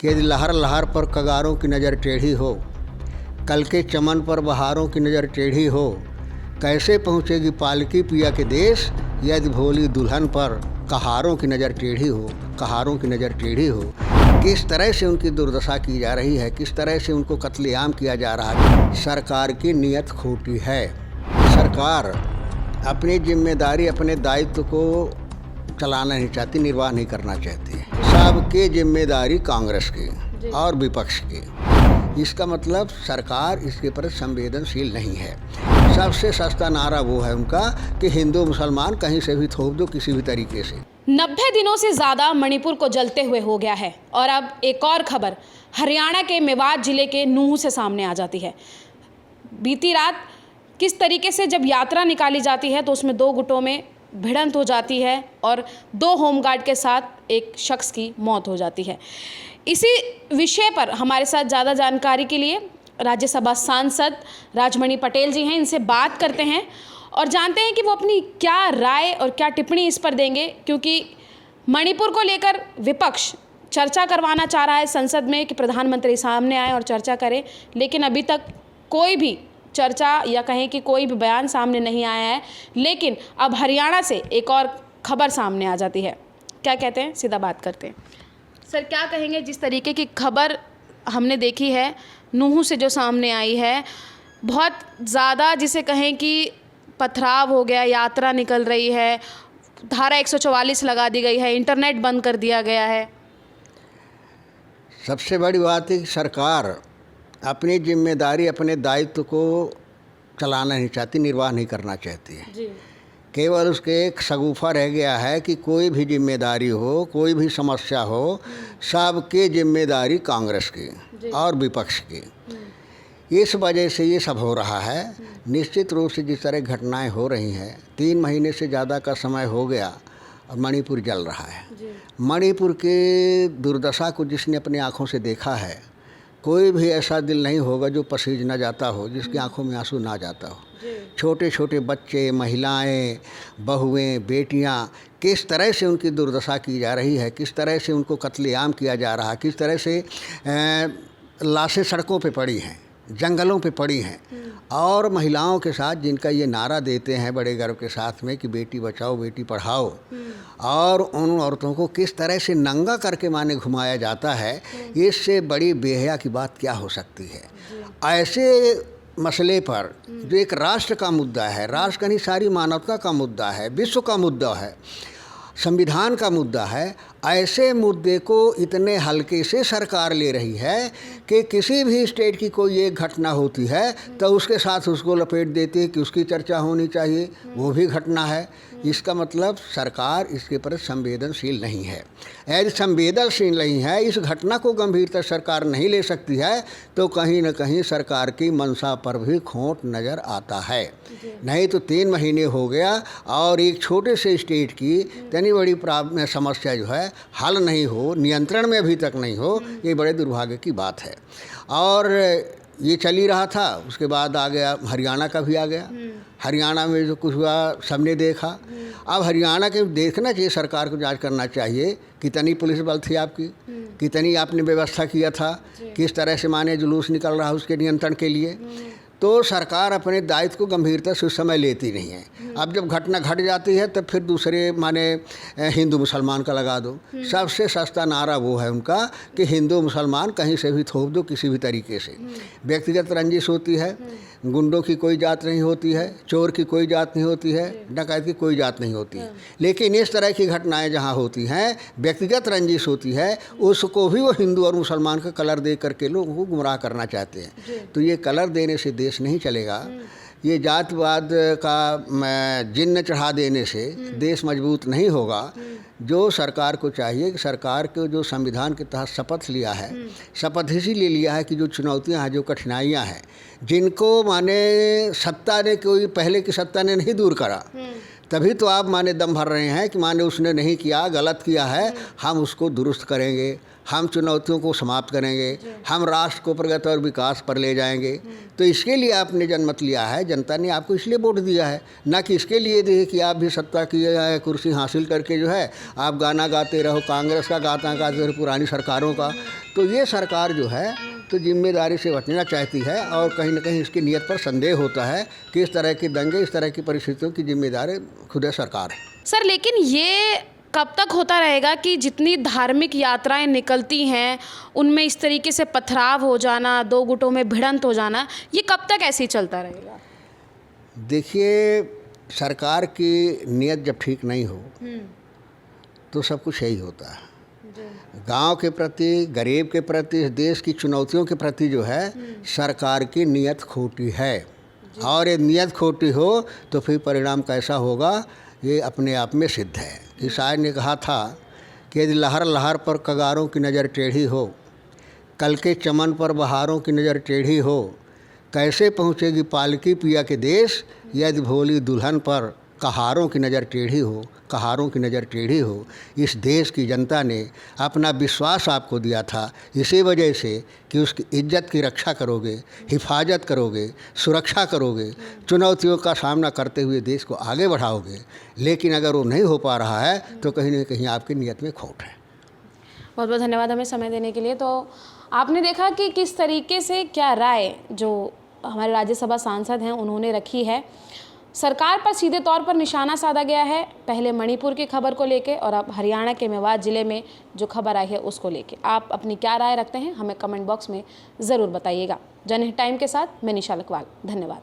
कि यदि लहर लहर पर कगारों की नज़र टेढ़ी हो, कल के चमन पर बहारों की नज़र टेढ़ी हो, कैसे पहुँचेगी पालकी पिया के देश, यदि भोली दुल्हन पर कहारों की नज़र टेढ़ी हो, कहारों की नज़र टेढ़ी हो। किस तरह से उनकी दुर्दशा की जा रही है, किस तरह से उनको कत्लेआम किया जा रहा है। सरकार की नीयत खोटी है। सरकार अपनी जिम्मेदारी, अपने दायित्व को चलाना नहीं चाहती, निर्वाह नहीं करना चाहती है। सबकी जिम्मेदारी कांग्रेस की और विपक्ष की। इसका मतलब सरकार इसके प्रति संवेदनशील नहीं है। सबसे सस्ता नारा वो है उनका कि हिंदू मुसलमान कहीं से भी थोप दो, किसी भी तरीके से। 90 दिनों से ज़्यादा मणिपुर को जलते हुए हो गया है और अब एक और खबर हरियाणा के मेवात जिले के नूंह से सामने आ जाती है। बीती रात किस तरीके से जब यात्रा निकाली जाती है तो उसमें दो गुटों में भिड़ंत हो जाती है और 2 होमगार्ड के साथ एक शख्स की मौत हो जाती है। इसी विषय पर हमारे साथ ज़्यादा जानकारी के लिए राज्यसभा सांसद राजमणि पटेल जी हैं, इनसे बात करते हैं और जानते हैं कि वो अपनी क्या राय और क्या टिप्पणी इस पर देंगे, क्योंकि मणिपुर को लेकर विपक्ष चर्चा करवाना चाह रहा है संसद में कि प्रधानमंत्री सामने आए और चर्चा करें, लेकिन अभी तक कोई भी चर्चा या कहें कि कोई भी बयान सामने नहीं आया है। लेकिन अब हरियाणा से एक और खबर सामने आ जाती है। क्या कहते हैं, सीधा बात करते हैं। सर, क्या कहेंगे, जिस तरीके की खबर हमने देखी है नूंह से जो सामने आई है, बहुत ज़्यादा जिसे कहें कि पथराव हो गया, यात्रा निकल रही है, धारा 144 लगा दी गई है, इंटरनेट बंद कर दिया गया है। सबसे बड़ी बात है कि सरकार अपनी जिम्मेदारी, अपने दायित्व को चलाना नहीं चाहती, निर्वाह नहीं करना चाहती है जी। केवल उसके एक शगुफा रह गया है कि कोई भी जिम्मेदारी हो, कोई भी समस्या हो, सबकी जिम्मेदारी कांग्रेस की और विपक्ष की। इस वजह से ये सब हो रहा है। निश्चित रूप से जिस तरह घटनाएं हो रही हैं, 3 महीने से ज़्यादा का समय हो गया और मणिपुर जल रहा है। मणिपुर के दुर्दशा को जिसने अपनी आँखों से देखा है, कोई भी ऐसा दिल नहीं होगा जो पसीज ना जाता हो, जिसकी आंखों में आंसू ना जाता हो। छोटे छोटे बच्चे, महिलाएं, बहुएं, बेटियां, किस तरह से उनकी दुर्दशा की जा रही है, किस तरह से उनको कत्लेआम किया जा रहा है, किस तरह से लाशें सड़कों पे पड़ी हैं, जंगलों पे पड़ी हैं। और महिलाओं के साथ जिनका ये नारा देते हैं बड़े गर्व के साथ में कि बेटी बचाओ बेटी पढ़ाओ, और उन औरतों को किस तरह से नंगा करके माने घुमाया जाता है, इससे बड़ी बेहया की बात क्या हो सकती है। ऐसे मसले पर जो एक राष्ट्र का मुद्दा है, राष्ट्र का नहीं सारी मानवता का मुद्दा है, विश्व का मुद्दा है, संविधान का मुद्दा है, ऐसे मुद्दे को इतने हल्के से सरकार ले रही है कि किसी भी स्टेट की कोई एक घटना होती है तो उसके साथ उसको लपेट देती है कि उसकी चर्चा होनी चाहिए, वो भी घटना है। इसका मतलब सरकार इसके प्रति संवेदनशील नहीं है। यदि संवेदनशील नहीं है, इस घटना को गंभीरता सरकार नहीं ले सकती है, तो कहीं न कहीं सरकार की मंशा पर भी खोट नज़र आता है। नहीं तो 3 महीने हो गया और एक छोटे से स्टेट की इतनी बड़ी समस्या जो है हल नहीं हो, नियंत्रण में अभी तक नहीं हो, ये बड़े दुर्भाग्य की बात है। और ये चल ही रहा था, उसके बाद आ गया हरियाणा का भी आ गया। हरियाणा में जो कुछ हुआ सबने देखा। अब हरियाणा के देखना चाहिए, सरकार को जांच करना चाहिए कितनी पुलिस बल थी आपकी, कितनी आपने व्यवस्था किया था, किस तरह से माने जुलूस निकल रहा है उसके नियंत्रण के लिए। तो सरकार अपने दायित्व को गंभीरता से उस समय लेती नहीं है। अब जब घटना घट जाती है तब फिर दूसरे माने हिंदू मुसलमान का लगा दो। सबसे सस्ता नारा वो है उनका कि हिंदू मुसलमान कहीं से भी थोप दो, किसी भी तरीके से। व्यक्तिगत रंजिश होती है, गुंडों की कोई जात नहीं होती है, चोर की कोई जात नहीं होती है, डकैत की कोई जात नहीं होती है। लेकिन इस तरह की घटनाएं जहाँ होती हैं, व्यक्तिगत रंजिश होती है, उसको भी वो हिंदू और मुसलमान का कलर दे करके लोगों को गुमराह करना चाहते हैं। तो ये कलर देने से देश नहीं चलेगा, ये जातवाद का जिन्न चढ़ा देने से देश मजबूत नहीं होगा। जो सरकार को चाहिए कि सरकार को जो संविधान के तहत शपथ लिया है, शपथ इसीलिए लिया है कि जो चुनौतियां हैं, जो कठिनाइयां हैं, जिनको माने सत्ता ने, कोई पहले की सत्ता ने नहीं दूर करा, तभी तो आप माने दम भर रहे हैं कि माने उसने नहीं किया, गलत किया है, हम उसको दुरुस्त करेंगे, हम चुनौतियों को समाप्त करेंगे, हम राष्ट्र को प्रगति और विकास पर ले जाएंगे। तो इसके लिए आपने जनमत लिया है, जनता ने आपको इसलिए वोट दिया है, ना कि इसके लिए दिए कि आप भी सत्ता की कुर्सी हासिल करके जो है आप गाना गाते रहो, कांग्रेस का गाता गाते रहो, पुरानी सरकारों का। तो ये सरकार जो है तो जिम्मेदारी से बचना चाहती है और कहीं ना कहीं इसकी नीयत पर संदेह होता है कि इस तरह के दंगे, इस तरह की परिस्थितियों की जिम्मेदारी खुद सरकार है। सर लेकिन ये कब तक होता रहेगा कि जितनी धार्मिक यात्राएं निकलती हैं उनमें इस तरीके से पथराव हो जाना, दो गुटों में भिड़ंत हो जाना, ये कब तक ऐसे ही चलता रहेगा? देखिए, सरकार की नीयत जब ठीक नहीं हो तो सब कुछ यही होता है। गांव के प्रति, गरीब के प्रति, देश की चुनौतियों के प्रति जो है सरकार की नीयत खोटी है। और ये नीयत खोटी हो तो फिर परिणाम कैसा होगा ये अपने आप में सिद्ध है। कि शायर ने कहा था कि यदि लहर लहर पर कगारों की नज़र टेढ़ी हो, कल के चमन पर बहारों की नज़र टेढ़ी हो, कैसे पहुँचेगी पालकी पिया के देश, यदि भोली दुल्हन पर कहारों की नज़र टेढ़ी हो, कहारों की नज़र टेढ़ी हो। इस देश की जनता ने अपना विश्वास आपको दिया था इसी वजह से कि उसकी इज्जत की रक्षा करोगे, हिफाजत करोगे, सुरक्षा करोगे, चुनौतियों का सामना करते हुए देश को आगे बढ़ाओगे। लेकिन अगर वो नहीं हो पा रहा है तो कहीं ना कहीं आपकी नीयत में खोट है। बहुत बहुत धन्यवाद हमें समय देने के लिए। तो आपने देखा कि किस तरीके से क्या राय जो हमारे राज्यसभा सांसद हैं उन्होंने रखी है। सरकार पर सीधे तौर पर निशाना साधा गया है, पहले मणिपुर की खबर को लेके और अब हरियाणा के मेवात ज़िले में जो खबर आई है उसको लेके। आप अपनी क्या राय रखते हैं हमें कमेंट बॉक्स में ज़रूर बताइएगा। जनहित टाइम के साथ मैं निशा लखवाल, धन्यवाद।